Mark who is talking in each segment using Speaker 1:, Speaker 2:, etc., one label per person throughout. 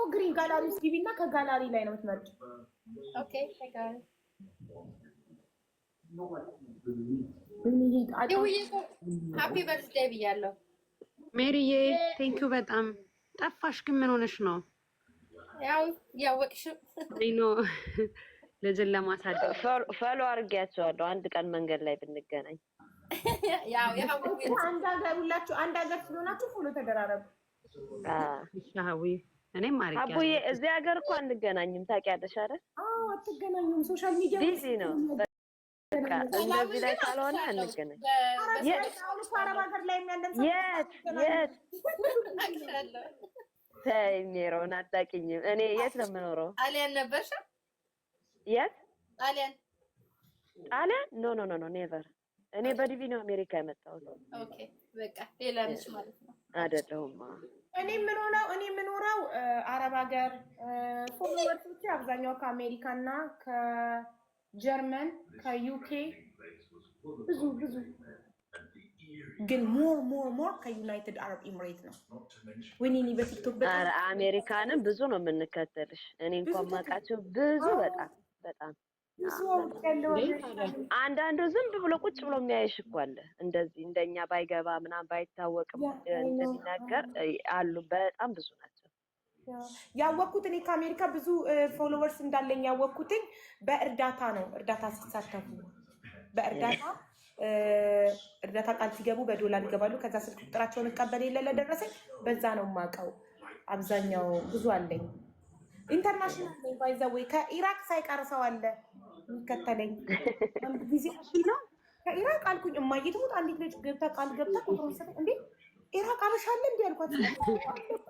Speaker 1: ግሪን ጋላሪ ውስጥ ግቢና ከጋላሪ ላይ ነው የምትመርጪው።
Speaker 2: ኦኬ ጋላሪ ሃፒ በርዝዴይ ብያለሁ።
Speaker 3: ሜሪዬ ቴንኪው በጣም ጠፋሽ። ግን ምን ሆነሽ ነው?
Speaker 2: ያው ያወቅሽ
Speaker 3: አይኖ ልጅን ለማሳደግ
Speaker 4: ፎሎ አድርጌያቸዋለሁ። አንድ ቀን መንገድ ላይ ብንገናኝ
Speaker 2: ያው
Speaker 1: አንድ ሀገር ሁላችሁ አንድ ሀገር ስለሆናችሁ ፎሎ ተደራረቡ።
Speaker 3: ሻዊ እኔም አሪፍ
Speaker 4: አቡዬ እዚህ ሀገር እኮ አንገናኝም ታውቂያለሽ አይደል?
Speaker 1: አዎ አትገናኙም። ሶሻል ሚዲያ
Speaker 4: ቢዚ ነው። በቃ እንደዚህ ላይ ካልሆነ አንገናኝ።
Speaker 1: አረብ ሀገር ላይ ያለን
Speaker 4: የት ተይ ሜሮን አታውቂኝም። እኔ የት ነው የምኖረው?
Speaker 2: ጣሊያን ነበርሽ?
Speaker 4: የት
Speaker 2: ጣሊያን?
Speaker 4: ጣሊያን? ኖ ኔቨር። እኔ በዲቪ ነው አሜሪካ የመጣሁት።
Speaker 2: ኦኬ በቃ ሌላ ነሽ ማለት ነው።
Speaker 4: አይደለሁም።
Speaker 1: እኔ የምኖረው አረብ ሀገር። ፎሎወርሶቼ አብዛኛው ከአሜሪካ እና ከጀርመን ከዩኬ ብዙ ግን ሞር ከዩናይትድ አረብ ኤምሬት ነው። ወይኔ በቲክቶክ
Speaker 4: በጣም አሜሪካንም ብዙ ነው የምንከተልሽ። እኔ እንኳን ማውቃቸው ብዙ በጣም አንዳንዱ ዝም ብሎ ቁጭ ብሎ የሚያይሽ እኮ አለ። እንደዚህ እንደኛ ባይገባ ምናምን ባይታወቅም እንደሚናገር አሉ። በጣም ብዙ ናቸው።
Speaker 1: ያወቅኩት እኔ ከአሜሪካ ብዙ ፎሎወርስ እንዳለኝ ያወቅኩትኝ በእርዳታ ነው። እርዳታ ሲሳተፉ እርዳታ ቃል ሲገቡ በዶላር ይገባሉ። ከዛ ስልክ ቁጥራቸውን እቀበል የለ ለደረሰኝ በዛ ነው የማውቀው። አብዛኛው ብዙ አለኝ። ኢንተርናሽናል ነኝ ባይ ዘ ዌይ። ከኢራቅ ሳይቀር ሰው አለ የሚከተለኝ። አንድ ጊዜ ነው ከኢራቅ አልኩኝ። እማዬ ትሙት አንዲት ልጅ ቃል ገብታ ቁጥሩን ሰጠኝ። እንዴ ኢራቅ አበሻ አለ እንዴ አልኳት።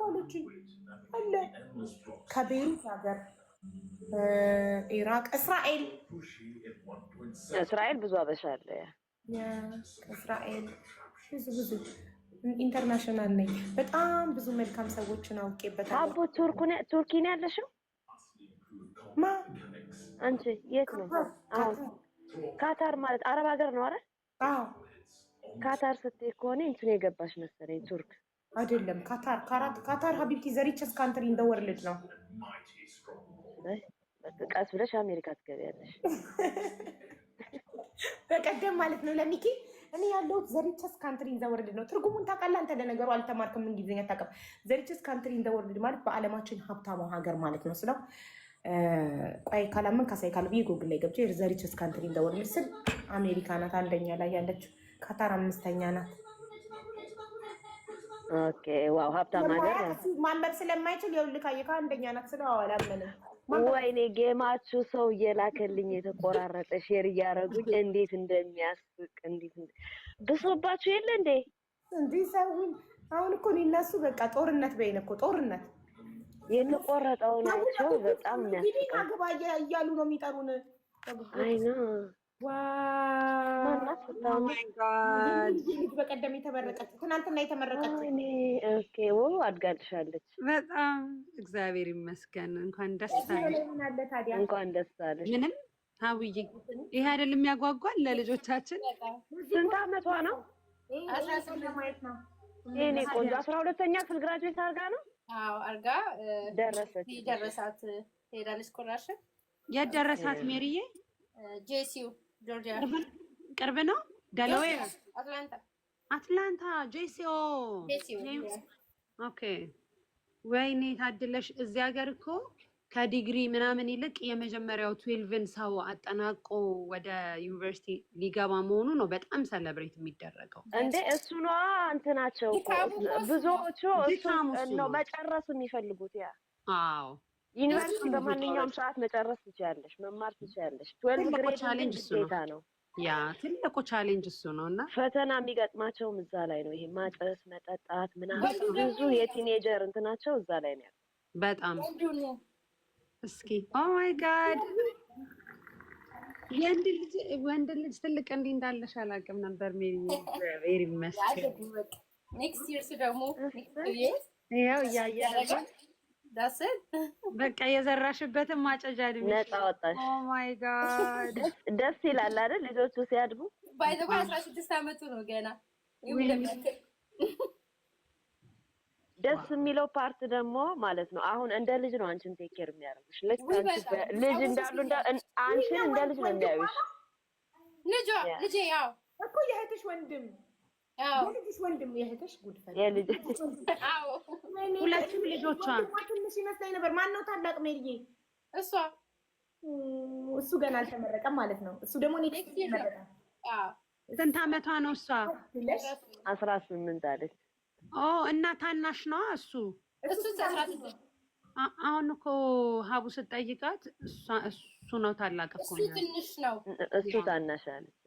Speaker 1: አለችኝ አለ ከቤሩት ሀገር ኢራቅ፣
Speaker 4: እስራኤል ብዙ አበሻ አለ።
Speaker 1: እስራኤል ብዙ ኢንተርናሽናል ነኝ። በጣም ብዙ መልካም ሰዎችን አውቄበታለሁ።
Speaker 4: አቦ ቱርኪ ነው ያለሽው? አንቺ የት ነው? ካታር ማለት አረብ ሀገር ነው አይደል?
Speaker 1: አዎ
Speaker 4: ካታር ስትይ ከሆነ እንትን የገባሽ መሰለኝ። ቱርክ
Speaker 1: አይደለም። ካታር ሀቢብቲ ዘሪቸስ ካንትሪ ኢን ዘ ወርልድ ነው።
Speaker 4: ቀስ ብለሽ አሜሪካ ትገቢያለሽ።
Speaker 1: በቀደም ማለት ነው ለሚኪ እኔ ያለሁት ዘሪቸስ ካንትሪ ኢን ዘ ወርልድ ነው። ትርጉሙን ታውቃለህ አንተ? ለነገሩ አልተማርክም እንግሊዝኛ ታውቃለህ? ዘሪቸስ ካንትሪ ኢን ዘ ወርልድ ማለት በዓለማችን ሀብታሙ ሀገር ማለት ነው ስለው ቆይ ካላምን ካሳይ ካልብዬ ጎግል ላይ ገብቼ ዘሪቸስ ካንትሪ ኢን ዘ ወርልድ ስል አሜሪካ ናት አንደኛ ላይ ያለችው፣ ካታር አምስተኛ ናት።
Speaker 4: ኦኬ ዋው ሀብታም ሀገር
Speaker 1: ማንበብ ስለማይችል ይኸውልህ ካየካ አንደኛ ናት ስለው አላመንም።
Speaker 4: ወይኔ ጌማችሁ ሰው እየላከልኝ የተቆራረጠ ሼር እያደረጉኝ እንዴት እንደሚያስቅ እንዴት ብሶባችሁ የለ እንዴ
Speaker 1: ሰው አሁን እኮ እነሱ በቃ ጦርነት በይነ እኮ ጦርነት
Speaker 4: የተቆረጠው ናቸው። በጣም የሚያስቀው
Speaker 1: አግባ እያሉ ነው የሚጠሩን።
Speaker 4: አይና
Speaker 1: በቀደም የተመረቀች ትናንትና የተመረቀች
Speaker 4: ኦኬ አድጋልሻለች።
Speaker 3: በጣም እግዚአብሔር ይመስገን። እንኳን ደስ አለሽ።
Speaker 4: እንኳን ደስ አለሽ።
Speaker 3: ምንም ሀውዬ ይሄ አይደለም የሚያጓጓል ለልጆቻችን።
Speaker 4: ስንት አመቷ ነው? የኔ ቆንጆ 12ኛ ክፍል ግራጁዌት አርጋ ነው?
Speaker 2: አዎ አርጋ ደረሳት። ሄዳለች ስኮላርሽፕ።
Speaker 3: የት ደረሳት ሜሪዬ?
Speaker 2: ጄሲዩ ጆርጂያ።
Speaker 3: ቅርብ ነው። ደላዌር አትላንታ ጄሲኦ። ኦኬ ወይኔ ታድለሽ። እዚህ ሀገር እኮ ከዲግሪ ምናምን ይልቅ የመጀመሪያው 12ን ሰው አጠናቆ ወደ ዩኒቨርሲቲ ሊገባ መሆኑ ነው በጣም ሰለብሬት የሚደረገው።
Speaker 4: እንዴ እሱ ነው እንትናቸው ብዙዎቹ እሱ ነው መጨረስ የሚፈልጉት። ያ
Speaker 3: አዎ
Speaker 4: ዩኒቨርሲቲ በማንኛውም ሰዓት መጨረስ ትችያለሽ፣ መማር ትችያለሽ። 12 ግሬድ ቻሌንጅ ነው።
Speaker 3: ያ ትልቁ ቻሌንጅ እሱ ነው እና
Speaker 4: ፈተና የሚገጥማቸውም እዛ ላይ ነው። ይሄ ማጨስ፣ መጠጣት ምናምን ብዙ የቲኔጀር እንትናቸው እዛ ላይ ነው
Speaker 3: በጣም። እስኪ ኦ ማይ ጋድ ወንድ ልጅ ትልቅ እንዲህ እንዳለሽ አላውቅም ነበር። ሜሪ ቬሪ መስኪን
Speaker 2: ኔክስት ይርስ ደግሞ
Speaker 4: ያው ያያለሽ
Speaker 3: በቃ የዘራሽበትን ማጨጃ ድምጽ
Speaker 4: ነፃ ወጣሽ።
Speaker 3: ኦ ማይ ጋድ
Speaker 4: ደስ ይላል አይደል? ልጆቹ ሲያድጉ
Speaker 2: ባይዘው 16 አመቱ ነው ገና።
Speaker 4: ደስ የሚለው ፓርት ደግሞ ማለት ነው አሁን እንደ ልጅ ነው አንቺን ቴክ ኬር የሚያደርጉሽ። ልክ አንቺ ልጅ እንዳሉ አንቺን እንደ ልጅ ነው የሚያዩሽ።
Speaker 2: ልጄ ያው
Speaker 1: እኮ የእህትሽ ወንድም የልጅሽ ወንድም የእህትሽ ጉድፈል
Speaker 4: የልጅ
Speaker 3: ሁለቱም ልጆቿ
Speaker 1: ትንሽ ይመስለኝ ነበር። ማነው ታላቅ ሜሪዬ?
Speaker 2: እሷ
Speaker 1: እሱ ገና አልተመረቀም ማለት ነው። እሱ ደግሞ ኔክስት ይመረቃል።
Speaker 3: ስንት አመቷ ነው እሷ?
Speaker 4: 18 አለች።
Speaker 3: እና ታናሽ ነው እሱ። አሁን እኮ ሀቡ ስትጠይቃት እሱ ነው ታላቅ እኮ
Speaker 2: እሱ ትንሽ ነው
Speaker 4: እሱ ታናሽ አለች።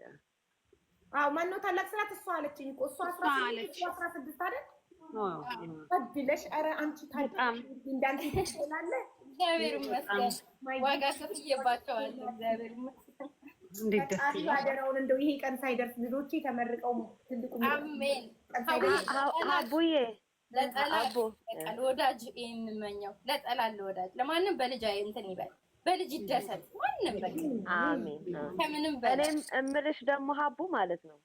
Speaker 1: ማነው ታላቅ ስላት እሷ አለችኝ እኮ እሷ 16 አይደል? አድለሽ ኧረ አንቺ ታላቅ እንዳንቺ ትችላለ።
Speaker 2: እግዚአብሔር ይመስገን ዋጋ ከፍዬባቸዋል። እግዚአብሔር ይመስገን።
Speaker 3: እንዴት ደስ ይላል።
Speaker 1: አደራውን እንደው ይሄ ቀን ሳይደርስ ልጆቼ ተመርቀው ትልቁ
Speaker 2: አሜን።
Speaker 4: አቡዬ
Speaker 2: ለጠላት ለወዳጅ የምመኘው ለጠላት ለወዳጅ ለማንም በልጅ እንትን ይበል በልጅ ይደሰት ማንም በቃ
Speaker 4: አሜን።
Speaker 2: ከምንም በላይ
Speaker 4: እኔም እምልሽ ደግሞ ሀቡ ማለት ነው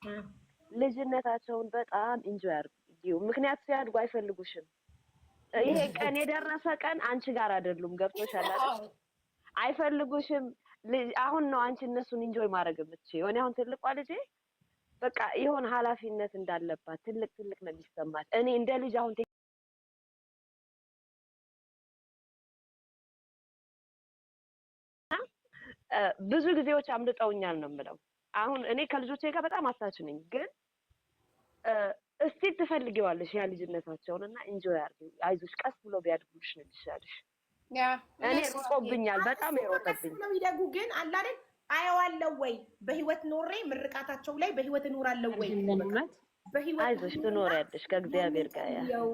Speaker 4: ልጅነታቸውን በጣም ኢንጆይ አድርጊው። ምክንያቱም ሲያድጉ አይፈልጉሽም። ይሄ ቀን የደረሰ ቀን አንቺ ጋር አይደሉም። ገብቶሻል አይደል? አይፈልጉሽም። አሁን ነው አንቺ እነሱን ኢንጆይ ማድረግ የምትችይው። እኔ አሁን ትልቋ ልጄ በቃ የሆነ ኃላፊነት እንዳለባት ትልቅ ነው የሚሰማት። እኔ እንደ ልጅ አሁን ብዙ ጊዜዎች አምልጠውኛል ነው የምለው። አሁን እኔ ከልጆቼ ጋር በጣም አታች ነኝ፣ ግን እስቲ ትፈልጊዋለሽ ያ ልጅነታቸውን እና ኢንጆይ አድርጊ። አይዞሽ ቀስ ብሎ ቢያድጉልሽ ነው የሚሻልሽ። እኔ ሮጦብኛል፣ በጣም የሮጠብኝ
Speaker 1: ነው ይደጉ። ግን አለ አይደል አየዋለሁ ወይ በህይወት ኖሬ ምርቃታቸው ላይ በህይወት እኖራለሁ ወይ በህይወት
Speaker 4: አይዞሽ ትኖሪያለሽ ከእግዚአብሔር ጋር ያው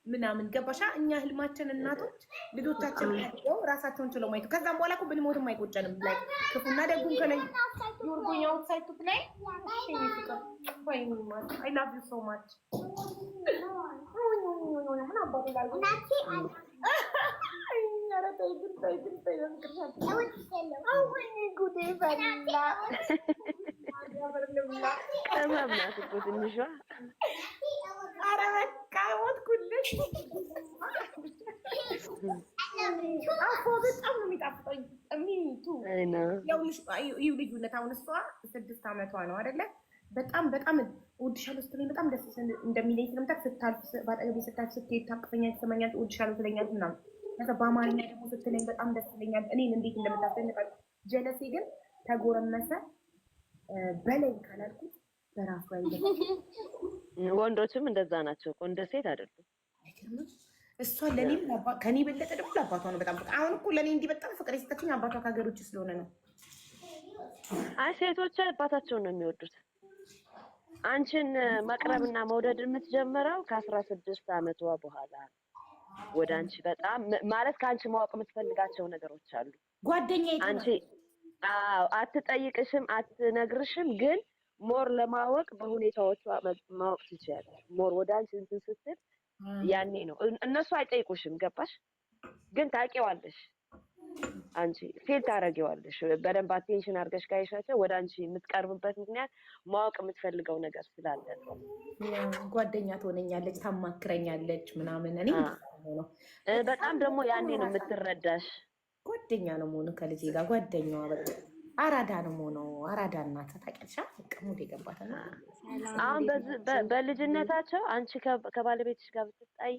Speaker 1: ምናምን ገባሻ? እኛ ህልማችን እናቶች ልጆቻችን ታየው ራሳቸውን ችለው ማየቱ ከዛም በኋላ እኮ ብንሞትም አይቆጨንም። ላይ ክፉና ደጉን ከላይ ዩርጎኛው ሳይቱ ላይ አይ ላቭ ዩ ሶ ማች ምን አባቱ ላይ ጉዴ ፈላ
Speaker 4: ተማምናት እኮ ትንሿ
Speaker 1: ኧረ በቃ ሞትኩልሽ። አፎ በጣም ነው የሚጣፍጠኝ። ሚቱ ይኸው ልዩነት አሁን እሷ 6 አመቷ ነው አይደለ? በጣም እወድሻለሁ ስትለኝ በጣም ደስ እንደሚለኝ ስለምታውቅ ስታልፍ በአጠገቤ ስታልፍ ስትሄድ ታቅፈኛለች፣ ትሰማኛለች፣ እወድሻለሁ ትለኛለች ምናምን። ከዛ በአማርኛ ደግሞ ስትለኝ በጣም ደስ ይለኛል። እኔን እንዴት እንደምታስደንቃል። ጀለሴ ግን ተጎረመሰ በላይ ካላልኩት በራሱ አይደለም።
Speaker 4: ወንዶችም እንደዛ ናቸው፣ እንደ ሴት አይደሉም።
Speaker 1: እሷ ለኔም ከኔ በለጠ ደግሞ ለአባቷ ነው በጣም በቃ። አሁን እኮ ለኔ እንዲህ በጣም ፍቅር የሰጠችኝ አባቷ ከሀገር ውጭ ስለሆነ ነው።
Speaker 4: አይ ሴቶች አባታቸውን ነው የሚወዱት። አንቺን መቅረብና መውደድ የምትጀምረው ከ16 አመቷ በኋላ ወደ አንቺ በጣም ማለት ከአንቺ ማወቅ የምትፈልጋቸው ነገሮች አሉ።
Speaker 1: ጓደኛዬ
Speaker 4: አንቺ አትጠይቅሽም፣ አትነግርሽም፣ ግን ሞር ለማወቅ በሁኔታዎቿ ማወቅ ትችያለሽ። ሞር ወደ አንቺ እንትን ስትል ያኔ ነው። እነሱ አይጠይቁሽም፣ ገባሽ? ግን ታውቂዋለሽ፣ አንቺ ፊል ታደርጊዋለሽ። በደንብ አቴንሽን አድርገሽ ካይሻቸው ወደ አንቺ የምትቀርብበት ምክንያት ማወቅ የምትፈልገው ነገር ስላለ ነው።
Speaker 1: ጓደኛ ትሆነኛለች፣ ታማክረኛለች ምናምን። እኔ ነው
Speaker 4: በጣም ደግሞ ያኔ ነው የምትረዳሽ።
Speaker 1: ጓደኛ ነው መሆኑ ከልጄ ጋር ጓደኛዋ በቃ አራዳ ነው መሆኑ። አራዳ እናት ታውቂያለሽ። ሙድ የገባትና
Speaker 4: አሁን በልጅነታቸው አንቺ ከባለቤትሽ ጋር ብትጣይ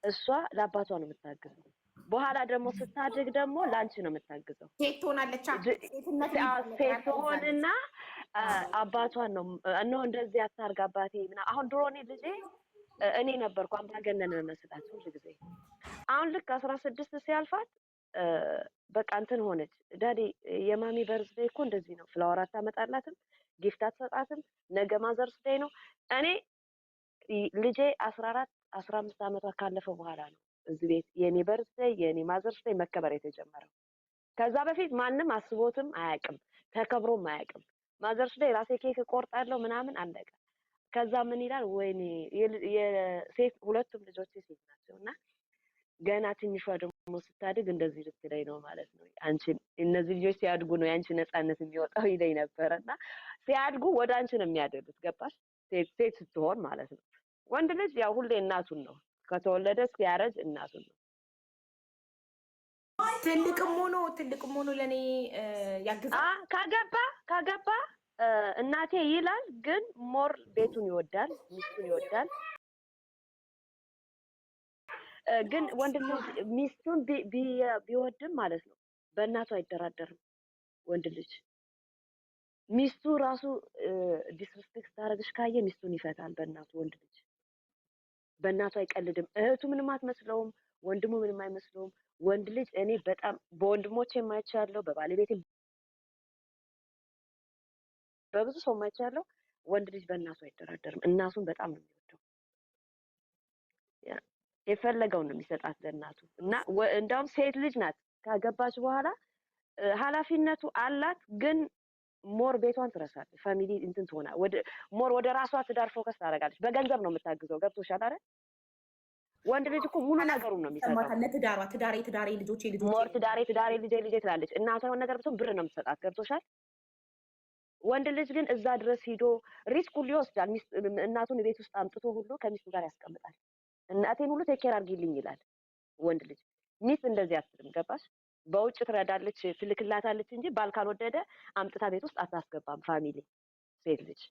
Speaker 4: እሷ ለአባቷ ነው የምታግዘው። በኋላ ደግሞ ስታድግ ደግሞ ለአንቺ ነው የምታግዘው።
Speaker 1: ሴት ትሆናለች።
Speaker 4: ሴት ትሆንና አባቷን ነው እነሆ እንደዚህ አታርግ አባቴ ምናምን። አሁን ድሮ እኔ ነበርኩ አምባገነን መስላት ሁሉ ጊዜ። አሁን ልክ 16 ሲያልፋት በቃ እንትን ሆነች። ዳዲ የማሚ በርዝዴይ እኮ እንደዚህ ነው፣ ፍላወር አታመጣላትም፣ ጊፍት አትሰጣትም፣ ነገ ማዘርስ ዴይ ነው። እኔ ልጄ 14-15 አመቷ ካለፈ በኋላ ነው እዚህ ቤት የኔ በርዝዴይ የኔ ማዘርስ ዴይ መከበር የተጀመረው። ከዛ በፊት ማንም አስቦትም አያውቅም፣ ተከብሮም አያውቅም። ማዘርስ ዴይ ራሴ ኬክ ቆርጣለሁ ምናምን አለቀ። ከዛ ምን ይላል ወይኔ የሴት ሁለቱም ልጆቼ ሴት ናቸውና ገና ትንሿ ደግሞ ስታድግ እንደዚህ ልትለኝ ነው ማለት ነው። አንቺ እነዚህ ልጆች ሲያድጉ ነው ያንቺ ነፃነት የሚወጣው ይለኝ ነበርና ሲያድጉ ወደ አንቺ ነው የሚያደርጉት። ገባሽ? ሴት ስትሆን ማለት ነው። ወንድ ልጅ ያው ሁሌ እናቱን ነው ከተወለደ እስኪያረጅ እናቱን ነው።
Speaker 1: ትልቅም ሆኖ ለኔ ያግዛል።
Speaker 4: ካገባ እናቴ ይላል፣ ግን ሞር ቤቱን ይወዳል፣ ሚስቱን ይወዳል። ግን ወንድ ልጅ ሚስቱን ቢወድም ማለት ነው በእናቱ አይደራደርም። ወንድ ልጅ ሚስቱ ራሱ ዲስሪስፔክት ታደርግሽ ካየ ሚስቱን ይፈታል በእናቱ። ወንድ ልጅ በእናቱ አይቀልድም። እህቱ ምንም አትመስለውም፣ ወንድሙ ምንም አይመስለውም። ወንድ ልጅ እኔ በጣም በወንድሞቼ የማይቻለው በባለቤቴ በብዙ ሰው የማይቻለው ወንድ ልጅ በእናቱ አይደራደርም። እናቱን በጣም ነው የሚወደው። የፈለገውን ነው የሚሰጣት ለእናቱ። እና እንደውም ሴት ልጅ ናት ካገባች በኋላ ኃላፊነቱ አላት፣ ግን ሞር ቤቷን ትረሳለች። ፋሚሊ እንትን ትሆና ሞር ወደ ራሷ ትዳር ፎከስ ታደርጋለች። በገንዘብ ነው የምታግዘው። ገብቶሻል አይደል? ወንድ ልጅ እኮ ሙሉ ነገሩን ነው የሚሰጣው።
Speaker 1: ለትዳሯ ትዳሬ ልጆቼ
Speaker 4: ሞር ትዳሬ ልጄ ትላለች። እናቷ የሆነ ነገር ብትሆን ብር ነው የምትሰጣት። ገብቶሻል? ወንድ ልጅ ግን እዛ ድረስ ሂዶ ሪስክ ሁሉ ይወስዳል። እናቱን ቤት ውስጥ አምጥቶ ሁሉ ከሚስቱ ጋር ያስቀምጣል። እናቴን ሁሉ ቴክ ኬር አድርጊልኝ ይላል ወንድ ልጅ። ሚስት እንደዚህ አትልም። ገባሽ? በውጭ ትረዳለች፣ ትልክላታለች እንጂ ባል ካልወደደ አምጥታ ቤት ውስጥ አታስገባም። ፋሚሊ ሴት ልጅ